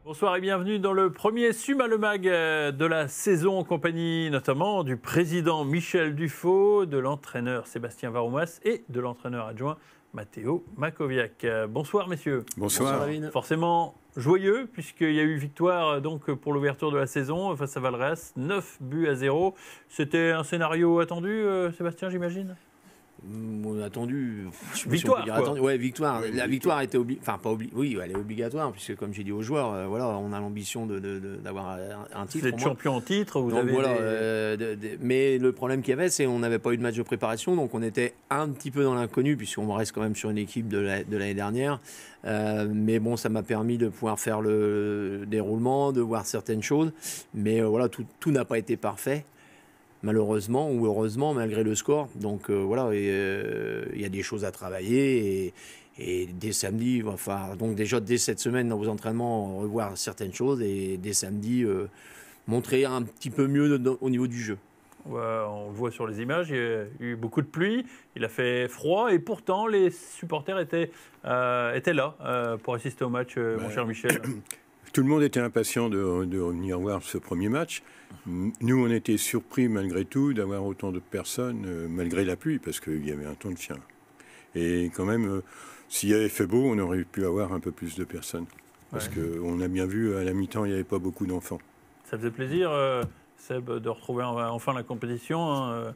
Bonsoir et bienvenue dans le premier Suma le Mag de la saison en compagnie notamment du président Michel Dufaux, de l'entraîneur Sébastien Varoumas et de l'entraîneur adjoint Matteo Makoviak. Bonsoir messieurs. Bonsoir. Forcément joyeux puisqu'il y a eu victoire donc pour l'ouverture de la saison face à Valréas, 9-0. C'était un scénario attendu Sébastien, j'imagine? Attendu. Victoire, si quoi. Ouais, victoire. La victoire était oui, elle est obligatoire puisque comme j'ai dit aux joueurs, voilà, on a l'ambition d'avoir un titre. Vous êtes champion en titre, vous donc, avez voilà, mais le problème qu'il y avait, c'est qu'on n'avait pas eu de match de préparation, donc on était un petit peu dans l'inconnu puisqu'on reste quand même sur une équipe de l'année dernière. Mais bon, ça m'a permis de pouvoir faire le déroulement, de voir certaines choses, mais voilà, tout n'a pas été parfait. Malheureusement ou heureusement, malgré le score. Donc voilà, il y a des choses à travailler et dès samedi, donc déjà dès cette semaine dans vos entraînements, revoir certaines choses et dès samedi, montrer un petit peu mieux au niveau du jeu. On le voit sur les images, il y a eu beaucoup de pluie, il a fait froid et pourtant les supporters étaient là pour assister au match, mon cher Michel. Tout le monde était impatient de venir voir ce premier match. Nous, on était surpris malgré tout d'avoir autant de personnes, malgré la pluie, parce qu'il y avait un temps de chien. Et quand même, s'il avait fait beau, on aurait pu avoir un peu plus de personnes. Parce qu'on a bien vu, à la mi-temps, il n'y avait pas beaucoup d'enfants. Ça faisait plaisir, Seb, de retrouver enfin la compétition. Hein.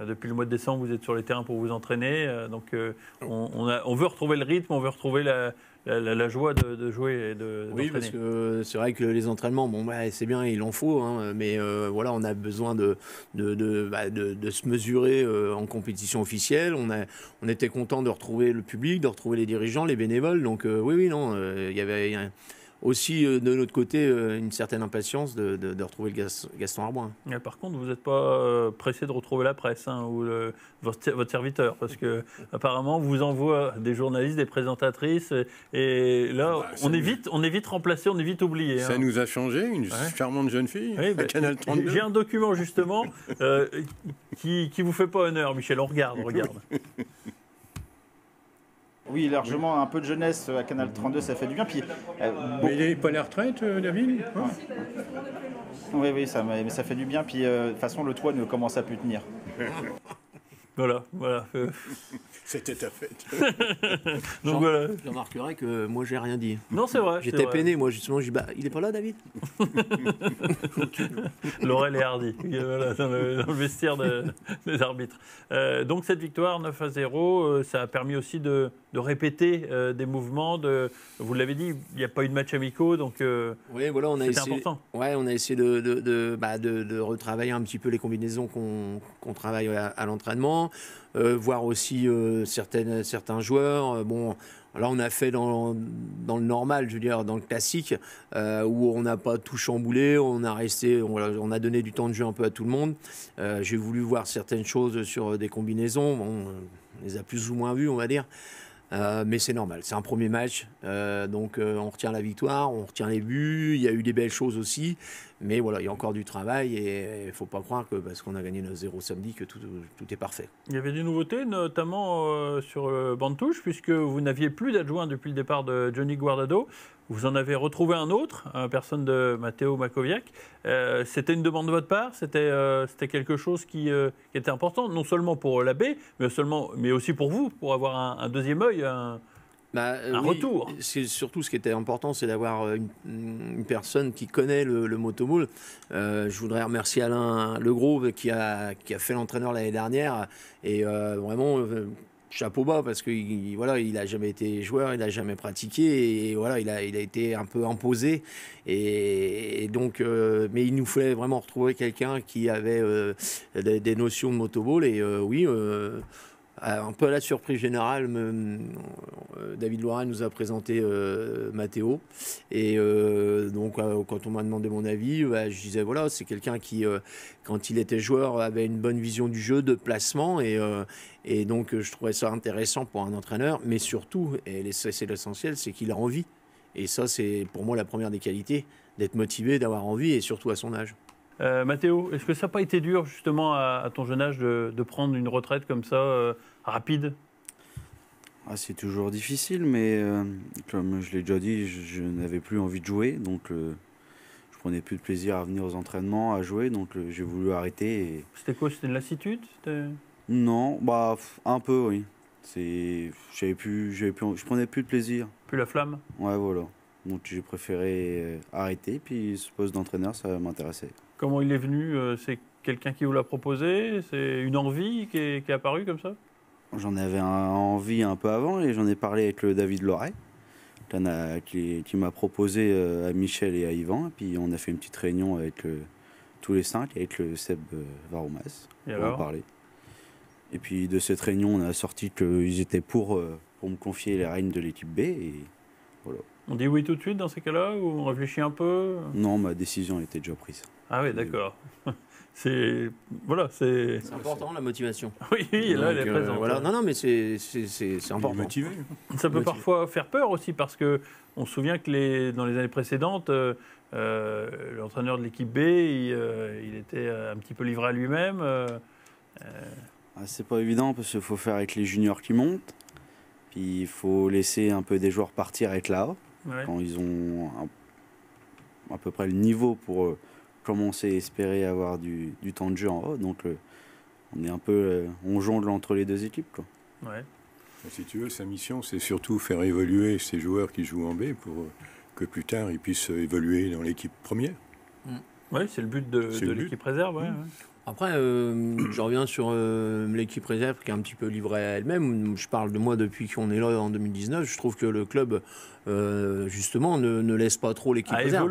Depuis le mois de décembre, vous êtes sur les terrains pour vous entraîner. Donc, on veut retrouver le rythme, on veut retrouver la joie de jouer et d'entraîner. Oui, parce que c'est vrai que les entraînements, c'est bien, il en faut, hein, mais voilà, on a besoin de se mesurer en compétition officielle. On était content de retrouver le public, de retrouver les dirigeants, les bénévoles. Donc il y avait aussi de notre côté une certaine impatience de retrouver le Gaston Arbouin. Par contre, vous n'êtes pas pressé de retrouver la presse ou votre serviteur, parce que apparemment vous envoie des journalistes, des présentatrices, et là on est vite remplacé, on est vite oublié. Ça nous a changé, une charmante jeune fille à Canal 32. J'ai un document justement qui vous fait pas honneur, Michel. On regarde. Oui, largement, un peu de jeunesse à Canal 32, ça fait du bien. Puis, Mais il n'est pas à la retraite, David? Oui, mais ça fait du bien. Puis, de toute façon, le toit ne commence à plus tenir. Voilà. C'était ta fête. Donc voilà. Je remarquerai que moi, j'ai rien dit. Non, c'est vrai. J'étais peiné, moi, justement. Je dis, il est pas là, David? Laurel et Hardy, voilà, dans le vestiaire des arbitres. Donc cette victoire 9-0, ça a permis aussi de répéter des mouvements. Vous l'avez dit, il n'y a pas eu de match amicaux, donc oui, voilà, c'était important. Ouais, on a essayé de retravailler un petit peu les combinaisons qu'on travaille à l'entraînement, voir aussi certains joueurs. Là, on a fait dans le normal, je veux dire, dans le classique, où on n'a pas tout chamboulé, on a donné du temps de jeu un peu à tout le monde. J'ai voulu voir certaines choses sur des combinaisons. On les a plus ou moins vues, on va dire. Mais c'est normal, c'est un premier match, donc on retient la victoire, on retient les buts, il y a eu des belles choses aussi, mais voilà, il y a encore du travail et il ne faut pas croire que parce qu'on a gagné 9-0 samedi que tout est parfait. Il y avait des nouveautés, notamment sur le banc de touche, puisque vous n'aviez plus d'adjoint depuis le départ de Johnny Guardado. Vous en avez retrouvé un autre, personne de Matteo Makoviak. C'était une demande de votre part, c'était quelque chose qui était important, non seulement pour l'abbé, mais aussi pour vous, pour avoir un deuxième œil, un retour. Surtout, ce qui était important, c'est d'avoir une personne qui connaît le motomoule. Je voudrais remercier Alain Legros qui a fait l'entraîneur l'année dernière et vraiment... chapeau bas parce qu'il n'a jamais été joueur, il n'a jamais pratiqué et voilà, il a été un peu imposé et donc mais il nous fallait vraiment retrouver quelqu'un qui avait des notions de motoball et un peu à la surprise générale, David Loirin nous a présenté Matteo et donc quand on m'a demandé mon avis, je disais voilà, c'est quelqu'un qui quand il était joueur avait une bonne vision du jeu, de placement et donc je trouvais ça intéressant pour un entraîneur, mais surtout, et c'est l'essentiel, c'est qu'il a envie et ça c'est pour moi la première des qualités, d'être motivé, d'avoir envie et surtout à son âge. Matteo, est-ce que ça n'a pas été dur justement à ton jeune âge de prendre une retraite comme ça, rapide? C'est toujours difficile, mais comme je l'ai déjà dit, je n'avais plus envie de jouer, donc je prenais plus de plaisir à venir aux entraînements, à jouer, donc j'ai voulu arrêter. C'était quoi? C'était une lassitude? Non, un peu, oui. Je prenais plus de plaisir. Plus la flamme? Ouais, voilà. Donc j'ai préféré arrêter, puis ce poste d'entraîneur, ça m'intéressait. Comment il est venu? C'est quelqu'un qui vous l'a proposé? C'est une envie qui est apparue comme ça? J'en avais envie un peu avant et j'en ai parlé avec le David Loret, qui m'a proposé à Michel et à Yvan. Et puis on a fait une petite réunion avec tous les 5, avec le Seb Varoumas, pour en parler. Et puis de cette réunion, on a sorti qu'ils étaient pour me confier les rênes de l'équipe B. Et voilà. On dit oui tout de suite dans ces cas-là ou on réfléchit un peu? Non, ma décision était déjà prise. Ah oui, d'accord. C'est important, la motivation. Oui, et là, elle est présente. Voilà. Non, mais c'est important. Motivé. Ça peut parfois faire peur aussi parce que on se souvient que dans les années précédentes, l'entraîneur de l'équipe B, il était un petit peu livré à lui-même. C'est pas évident parce qu'il faut faire avec les juniors qui montent. Puis il faut laisser un peu des joueurs partir avec là quand ils ont à peu près le niveau pour commencer à espérer avoir du temps de jeu en haut. Donc on est un peu on jongle entre les deux équipes, quoi. Ouais. Si tu veux, sa mission, c'est surtout faire évoluer ces joueurs qui jouent en B pour que plus tard ils puissent évoluer dans l'équipe première. Oui, c'est le but de l'équipe réserve. Ouais. Après, je reviens sur l'équipe réserve qui est un petit peu livrée à elle-même. Je parle de moi depuis qu'on est là en 2019. Je trouve que le club, justement, ne laisse pas trop l'équipe réserve.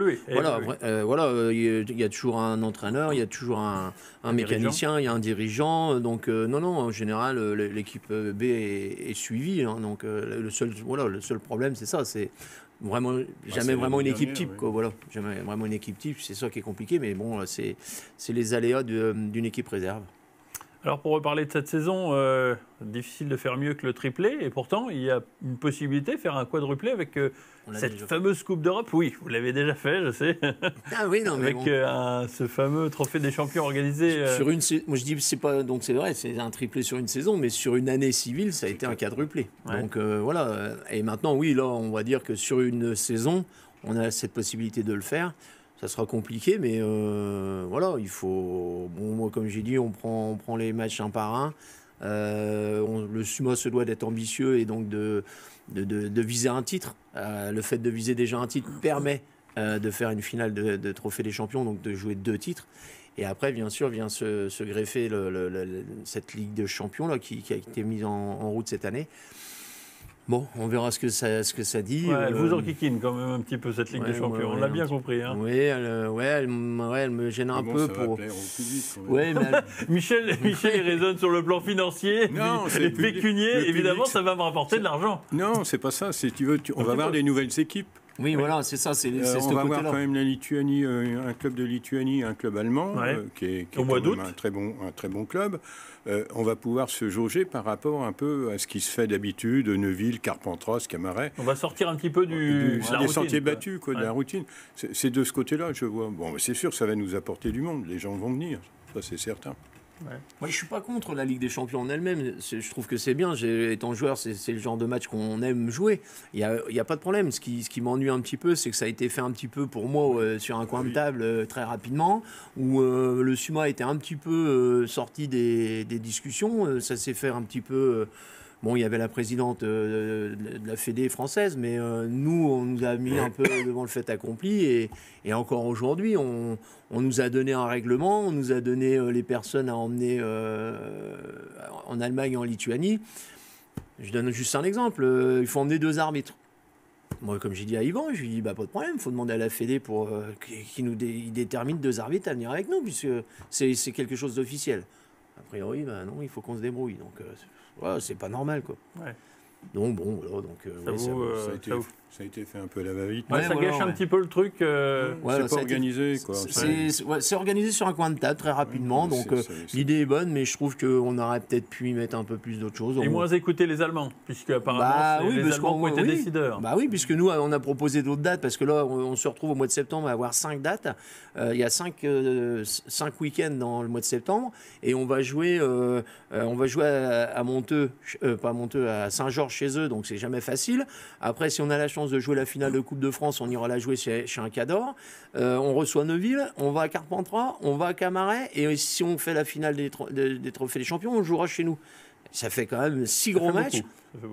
Voilà, il y a toujours un entraîneur, il y a toujours un mécanicien, il y a un dirigeant. Donc, non, en général, l'équipe B est suivie. Hein, donc, le seul problème, c'est ça. C'est jamais vraiment une équipe type, quoi. Voilà, jamais vraiment une équipe type, c'est ça qui est compliqué, mais bon, c'est les aléas d'une équipe réserve. Alors pour reparler de cette saison, difficile de faire mieux que le triplé, et pourtant il y a une possibilité de faire un quadruplé avec cette fameuse Coupe d'Europe. Oui, vous l'avez déjà fait, je sais. Ah oui, non, mais avec ce fameux trophée des champions organisé. Sur moi je dis c'est pas, donc c'est vrai, c'est un triplé sur une saison, mais sur une année civile, ça a été un quadruplé. Ouais. Donc voilà. Et maintenant, oui, là, on va dire que sur une saison, on a cette possibilité de le faire. Ça sera compliqué, mais voilà, il faut. Bon, moi, comme j'ai dit, on prend les matchs un par un. Le SUMA se doit d'être ambitieux et donc de viser un titre. Le fait de viser déjà un titre permet de faire une finale de Trophée des Champions, donc de jouer 2 titres. Et après, bien sûr, vient se greffer cette Ligue de Champions là, qui a été mise en route cette année. Bon, on verra ce que ça dit. Ouais, elle vous enquiquine quand même un petit peu cette Ligue des Champions, on l'a bien compris. Hein. Oui, elle me gêne un peu. Ça va plaire au public, ouais, mais Michel, il raisonne sur le plan financier, et pécunier, évidemment, ça va me rapporter de l'argent. Non, c'est pas ça. On va avoir des nouvelles équipes. Oui, voilà, c'est ça. On va voir quand même la Lituanie, un club de Lituanie, un club allemand, qui est au mois d'août, un très bon club. On va pouvoir se jauger par rapport un peu à ce qui se fait d'habitude, Neuville, Carpentras, Camaret. On va sortir un petit peu des sentiers battus, de la routine. C'est de ce côté-là, je vois. Bon, c'est sûr, ça va nous apporter du monde. Les gens vont venir, ça c'est certain. Ouais. Moi, je suis pas contre la Ligue des Champions en elle-même. Je trouve que c'est bien. Étant joueur, c'est le genre de match qu'on aime jouer. Il y a pas de problème. Ce qui m'ennuie un petit peu, c'est que ça a été fait un petit peu pour moi sur un coin de table très rapidement, où le SUMA était un petit peu sorti des discussions. Ça s'est fait un petit peu. Bon, il y avait la présidente de la Fédé française, mais nous, on nous a mis un peu devant le fait accompli. Et encore aujourd'hui, on nous a donné un règlement, on nous a donné les personnes à emmener en Allemagne et en Lituanie. Je donne juste un exemple. Il faut emmener 2 arbitres. Moi, comme j'ai dit à Yvan, je lui dis, pas de problème, il faut demander à la Fédé pour qu'il nous détermine 2 arbitres à venir avec nous, puisque c'est quelque chose d'officiel. A priori, non, il faut qu'on se débrouille. Donc, c'est pas normal, quoi. Ouais. Donc, bon, voilà. Ça a été fait un peu à la va-vite. Ça gâche un petit peu le truc. C'est pas organisé, quoi. C'est organisé sur un coin de table très rapidement. Donc, l'idée est bonne, mais je trouve qu'on aurait peut-être pu y mettre un peu plus d'autres choses. Et moins écouter les Allemands, puisque apparemment, les Allemands ont été décideurs. Bah oui, puisque nous, on a proposé d'autres dates, parce que là, on se retrouve au mois de septembre à avoir 5 dates. Il y a 5 week-ends dans le mois de septembre, et on va jouer à Monteux, pas à Monteux, à Saint-Georges chez eux, donc c'est jamais facile. Après, si on a la chance de jouer la finale de Coupe de France, on ira la jouer chez un Cador. On reçoit Neuville, on va à Carpentras, on va à Camaret, et si on fait la finale des Trophées des Champions, on jouera chez nous. Ça fait quand même 6 gros matchs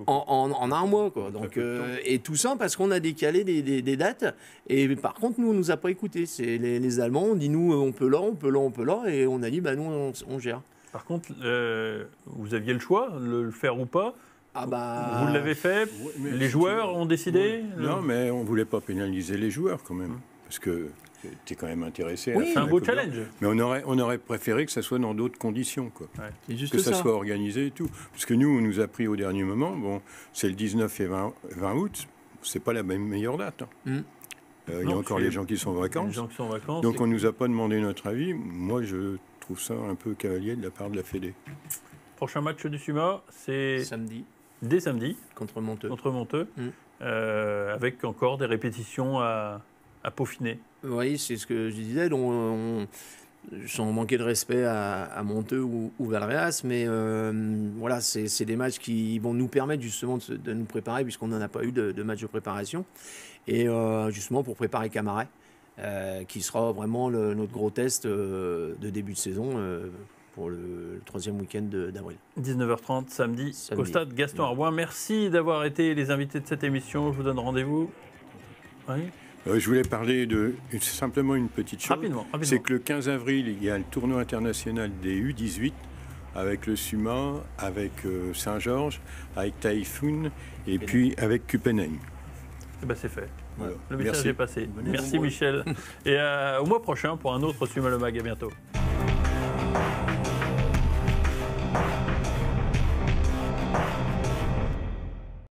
en un mois, quoi. Donc, et tout ça parce qu'on a décalé des dates. Et par contre, nous, on nous a pas écoutés. C'est les Allemands, on dit nous, on peut là, on peut là, on peut là. Et on a dit, bah nous, on gère. Par contre, vous aviez le choix, le faire ou pas. Ah bah... Vous l'avez fait, les joueurs ont décidé. Non, mais on ne voulait pas pénaliser les joueurs quand même. Parce que tu es quand même intéressé. Oui, c'est un beau challenge. Mais on aurait préféré que ça soit dans d'autres conditions, quoi. Ouais. Juste que ça soit organisé et tout. Parce que nous, on nous a pris au dernier moment. Bon, c'est le 19 et 20 août. C'est pas la même meilleure date. Il y a encore les gens qui sont en vacances. Donc on ne nous a pas demandé notre avis. Moi, je trouve ça un peu cavalier de la part de la Fédé. Prochain match du SUMA, c'est samedi. Dès samedi. Contre Monteux. Avec encore des répétitions à peaufiner. Oui, c'est ce que je disais. Sans manquer de respect à Monteux ou Valréas, mais voilà, c'est des matchs qui vont nous permettre justement de nous préparer, puisqu'on n'en a pas eu de match de préparation. Et justement pour préparer Camaret, qui sera vraiment notre gros test de début de saison pour le 3e week-end d'avril. 19h30 samedi au stade Gaston Arboin. Merci d'avoir été les invités de cette émission. Je vous donne rendez-vous. Oui. Je voulais parler de simplement une petite chose. Rapidement. C'est que le 15 avril, il y a le tournoi international des U18 avec le SUMA, avec Saint-Georges, avec Taïfoun et puis avec Kuppenheim. Eh ben, c'est fait. Voilà. Le message est passé. Merci Michel. Et au mois prochain pour un autre SUMA Le Mag. À bientôt.